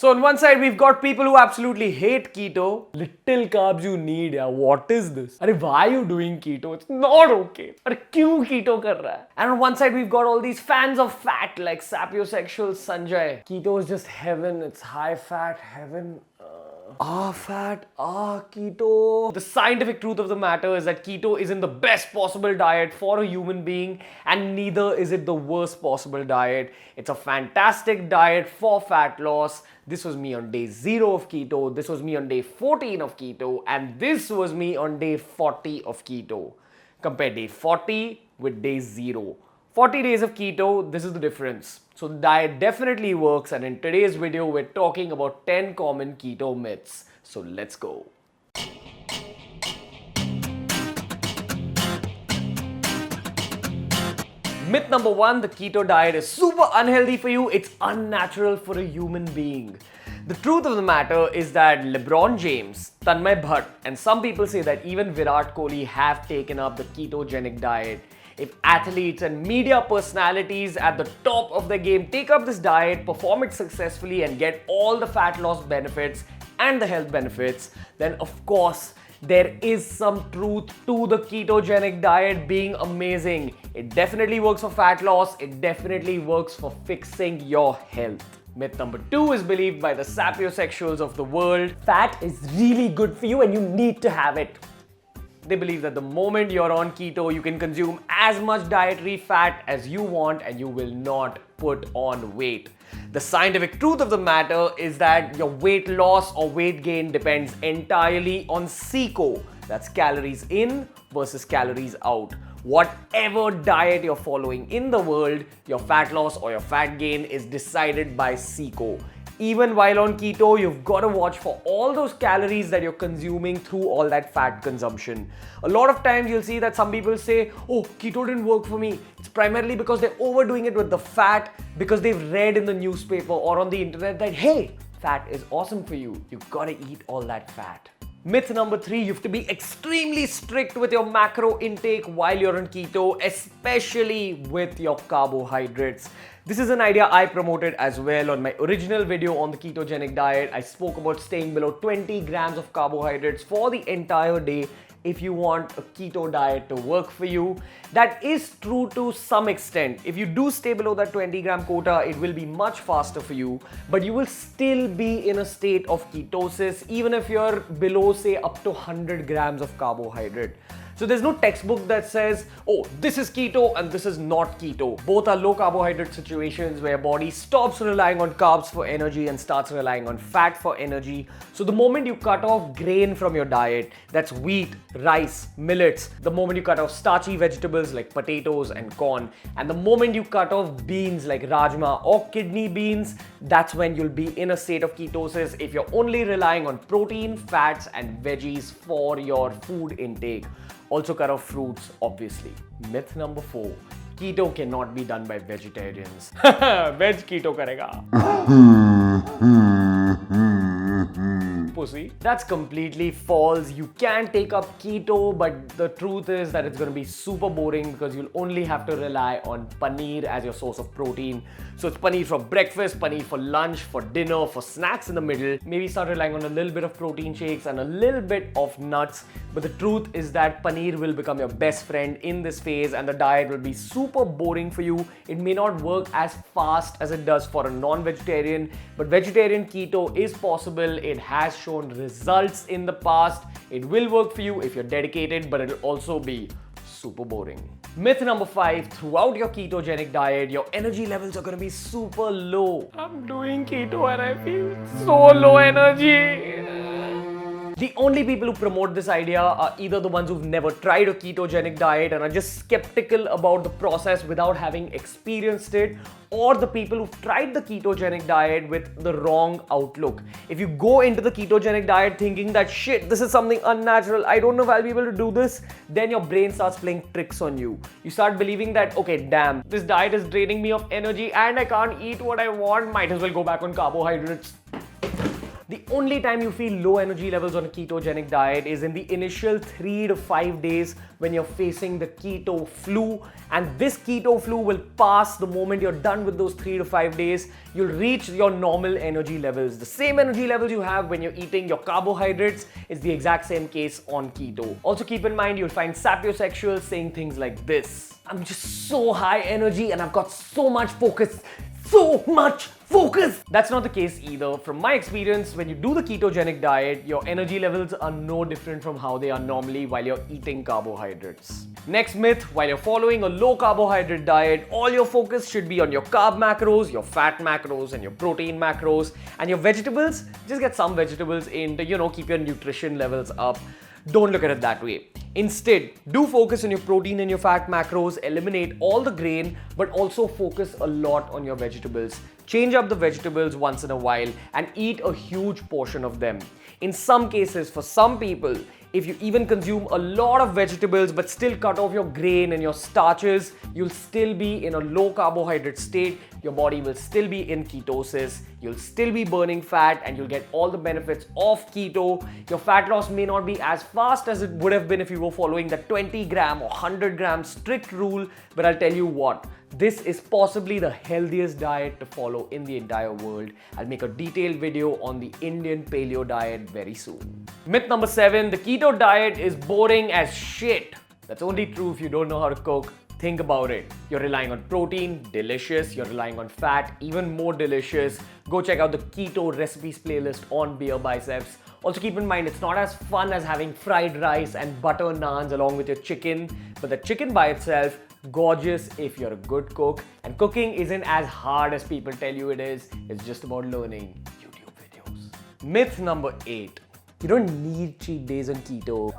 So on one side, we've got people who absolutely hate keto. Little carbs you need, yeah. What is this? Arey, why are you doing keto? It's not okay. Arey, kyun keto kar raha hai? And on one side, we've got all these fans of fat like sapiosexual Sanjay. Keto is just heaven. It's high fat heaven. Fat, keto. The scientific truth of the matter is that keto isn't the best possible diet for a human being, and neither is it the worst possible diet. It's a fantastic diet for fat loss. This was me on day 0 of keto, this was me on day 14 of keto, and this was me on day 40 of keto. Compare day 40 with day 0. 40 days of keto, this is the difference. So the diet definitely works, and in today's video, we're talking about 10 common keto myths. So let's go. Myth number 1, the keto diet is super unhealthy for you. It's unnatural for a human being. The truth of the matter is that LeBron James, Tanmay Bhatt, and some people say that even Virat Kohli have taken up the ketogenic diet. If athletes and media personalities at the top of their game take up this diet, perform it successfully, and get all the fat loss benefits and the health benefits, then of course there is some truth to the ketogenic diet being amazing. It definitely works for fat loss, it definitely works for fixing your health. Myth number 2 is believed by the sapiosexuals of the world. Fat is really good for you and you need to have it. They believe that the moment you're on keto, you can consume as much dietary fat as you want and you will not put on weight. The scientific truth of the matter is that your weight loss or weight gain depends entirely on CICO. That's calories in versus calories out. Whatever diet you're following in the world, your fat loss or your fat gain is decided by CICO. Even while on keto, you've got to watch for all those calories that you're consuming through all that fat consumption. A lot of times you'll see that some people say, oh, keto didn't work for me. It's primarily because they're overdoing it with the fat because they've read in the newspaper or on the internet that, hey, fat is awesome for you. You've got to eat all that fat. Myth number 3, you have to be extremely strict with your macro intake while you're on keto, especially with your carbohydrates. This is an idea I promoted as well on my original video on the ketogenic diet. I spoke about staying below 20 grams of carbohydrates for the entire day if you want a keto diet to work for you. That is true to some extent. If you do stay below that 20-gram quota, it will be much faster for you, but you will still be in a state of ketosis even if you're below, say, up to 100 grams of carbohydrate. So there's no textbook that says, oh, this is keto and this is not keto. Both are low carbohydrate situations where your body stops relying on carbs for energy and starts relying on fat for energy. So the moment you cut off grain from your diet, that's wheat, rice, millets, the moment you cut off starchy vegetables like potatoes and corn, and the moment you cut off beans like rajma or kidney beans, that's when you'll be in a state of ketosis if you're only relying on protein, fats, and veggies for your food intake. Also cut off fruits, obviously. Myth number 4. Keto cannot be done by vegetarians. Veg keto karega. Pussy. That's completely false. You can take up keto, but the truth is that it's going to be super boring because you'll only have to rely on paneer as your source of protein. So it's paneer for breakfast, paneer for lunch, for dinner, for snacks in the middle. Maybe start relying on a little bit of protein shakes and a little bit of nuts. But the truth is that paneer will become your best friend in this phase and the diet will be super boring for you. It may not work as fast as it does for a non-vegetarian, but vegetarian keto is possible. It has shown results in the past. It will work for you if you're dedicated, but it'll also be super boring. Myth number 5, throughout your ketogenic diet, your energy levels are going to be super low. I'm doing keto and I feel so low energy. The only people who promote this idea are either the ones who've never tried a ketogenic diet and are just skeptical about the process without having experienced it, or the people who've tried the ketogenic diet with the wrong outlook. If you go into the ketogenic diet thinking that shit, this is something unnatural, I don't know if I'll be able to do this, then your brain starts playing tricks on you. You start believing that, okay, damn, this diet is draining me of energy and I can't eat what I want, might as well go back on carbohydrates. The only time you feel low energy levels on a ketogenic diet is in the initial 3 to 5 days when you're facing the keto flu, and this keto flu will pass the moment you're done with those 3 to 5 days. You'll reach your normal energy levels. The same energy levels you have when you're eating your carbohydrates is the exact same case on keto. Also keep in mind, you'll find sapiosexuals saying things like this: I'm just so high energy and I've got so much focus. So much focus! That's not the case either. From my experience, when you do the ketogenic diet, your energy levels are no different from how they are normally while you're eating carbohydrates. Next myth: while you're following a low carbohydrate diet, all your focus should be on your carb macros, your fat macros, and your protein macros. And your vegetables, just get some vegetables in to, keep your nutrition levels up. Don't look at it that way. Instead, do focus on your protein and your fat macros, eliminate all the grain, but also focus a lot on your vegetables. Change up the vegetables once in a while and eat a huge portion of them. In some cases, for some people, if you even consume a lot of vegetables but still cut off your grain and your starches, you'll still be in a low carbohydrate state. Your body will still be in ketosis. You'll still be burning fat and you'll get all the benefits of keto. Your fat loss may not be as fast as it would have been if you were following the 20 gram or 100 gram strict rule, but I'll tell you what, this is possibly the healthiest diet to follow in the entire world. I'll make a detailed video on the Indian paleo diet very soon. Myth number 7, the keto diet is boring as shit. That's only true if you don't know how to cook. Think about it. You're relying on protein, delicious. You're relying on fat, even more delicious. Go check out the keto recipes playlist on BeerBiceps. Also keep in mind, it's not as fun as having fried rice and butter naans along with your chicken, but the chicken by itself, gorgeous if you're a good cook. And cooking isn't as hard as people tell you it is. It's just about learning YouTube videos. Myth number 8. You don't need cheat days on keto.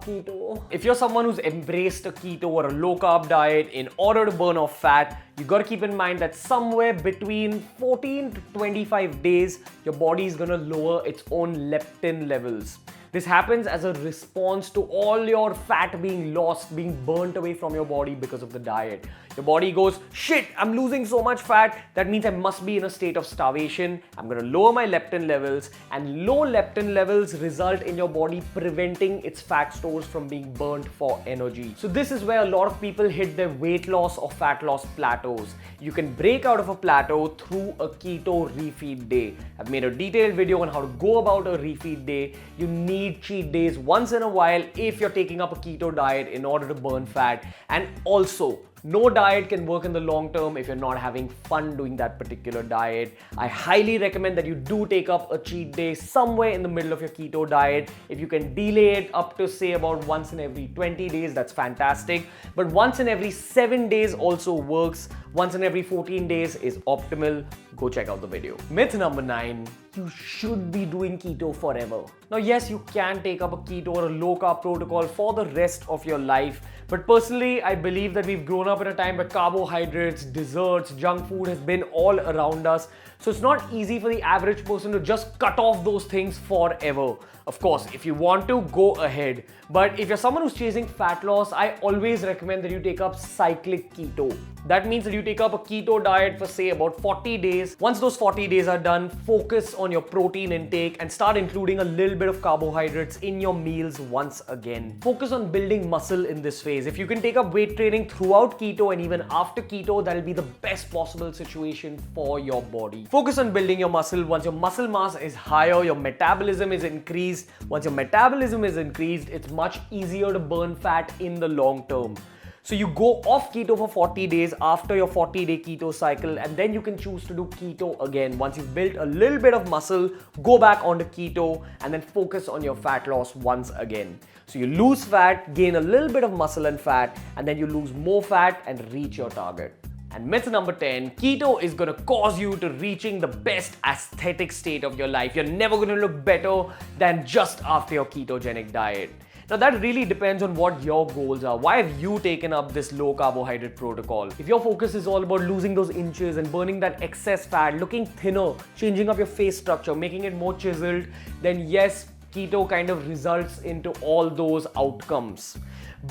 Keto. If you're someone who's embraced a keto or a low carb diet in order to burn off fat, you gotta keep in mind that somewhere between 14 to 25 days, your body is gonna lower its own leptin levels. This happens as a response to all your fat being lost, being burnt away from your body because of the diet. Your body goes, shit, I'm losing so much fat. That means I must be in a state of starvation. I'm gonna lower my leptin levels, and low leptin levels result in your body preventing its fat stores from being burnt for energy. So this is where a lot of people hit their weight loss or fat loss plateaus. You can break out of a plateau through a keto refeed day. I've made a detailed video on how to go about a refeed day. You need cheat days once in a while if you're taking up a keto diet in order to burn fat. And also, no diet can work in the long term if you're not having fun doing that particular diet. I highly recommend that you do take up a cheat day somewhere in the middle of your keto diet. If you can delay it up to say about once in every 20 days, that's fantastic. But once in every 7 days also works. Once in every 14 days is optimal. Go check out the video. Myth number 9. You should be doing keto forever. Now, yes, you can take up a keto or a low carb protocol for the rest of your life. But personally, I believe that we've grown up in a time where carbohydrates, desserts, junk food has been all around us. So it's not easy for the average person to just cut off those things forever. Of course, if you want to, go ahead. But if you're someone who's chasing fat loss, I always recommend that you take up cyclic keto. That means that you take up a keto diet for say about 40 days. Once those 40 days are done, focus on your protein intake and start including a little bit of carbohydrates in your meals once again. Focus on building muscle in this phase. If you can take up weight training throughout keto and even after keto, that'll be the best possible situation for your body. Focus on building your muscle. Once your muscle mass is higher, your metabolism is increased. Once your metabolism is increased, it's much easier to burn fat in the long term. So you go off keto for 40 days after your 40-day keto cycle, and then you can choose to do keto again. Once you've built a little bit of muscle, go back onto keto and then focus on your fat loss once again. So you lose fat, gain a little bit of muscle and fat, and then you lose more fat and reach your target. And myth number 10, keto is gonna cause you to reaching the best aesthetic state of your life. You're never gonna look better than just after your ketogenic diet. Now that really depends on what your goals are. Why have you taken up this low carbohydrate protocol? If your focus is all about losing those inches and burning that excess fat, looking thinner, changing up your face structure, making it more chiseled, then yes, keto kind of results into all those outcomes.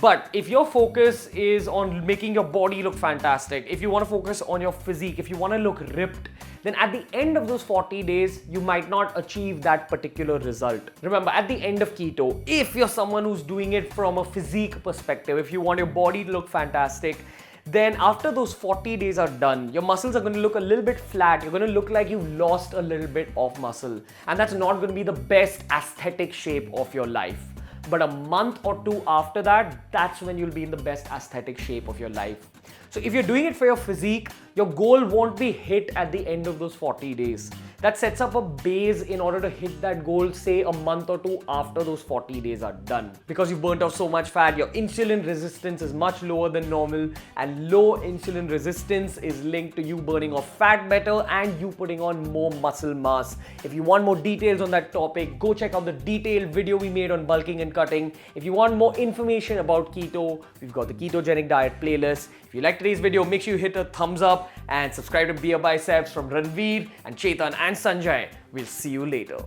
But if your focus is on making your body look fantastic, if you want to focus on your physique, if you want to look ripped, then at the end of those 40 days, you might not achieve that particular result. Remember, at the end of keto, if you're someone who's doing it from a physique perspective, if you want your body to look fantastic, then after those 40 days are done, your muscles are going to look a little bit flat. You're going to look like you've lost a little bit of muscle. And that's not going to be the best aesthetic shape of your life. But a month or two after that, that's when you'll be in the best aesthetic shape of your life. So if you're doing it for your physique, your goal won't be hit at the end of those 40 days. That sets up a base in order to hit that goal, say a month or two after those 40 days are done. Because you've burnt off so much fat, your insulin resistance is much lower than normal, and low insulin resistance is linked to you burning off fat better and you putting on more muscle mass. If you want more details on that topic, go check out the detailed video we made on bulking and cutting. If you want more information about keto, we've got the Ketogenic Diet playlist. If you like today's video, make sure you hit a thumbs up and subscribe to BeerBiceps from Ranveer and Chetan and Sanjay. We'll see you later.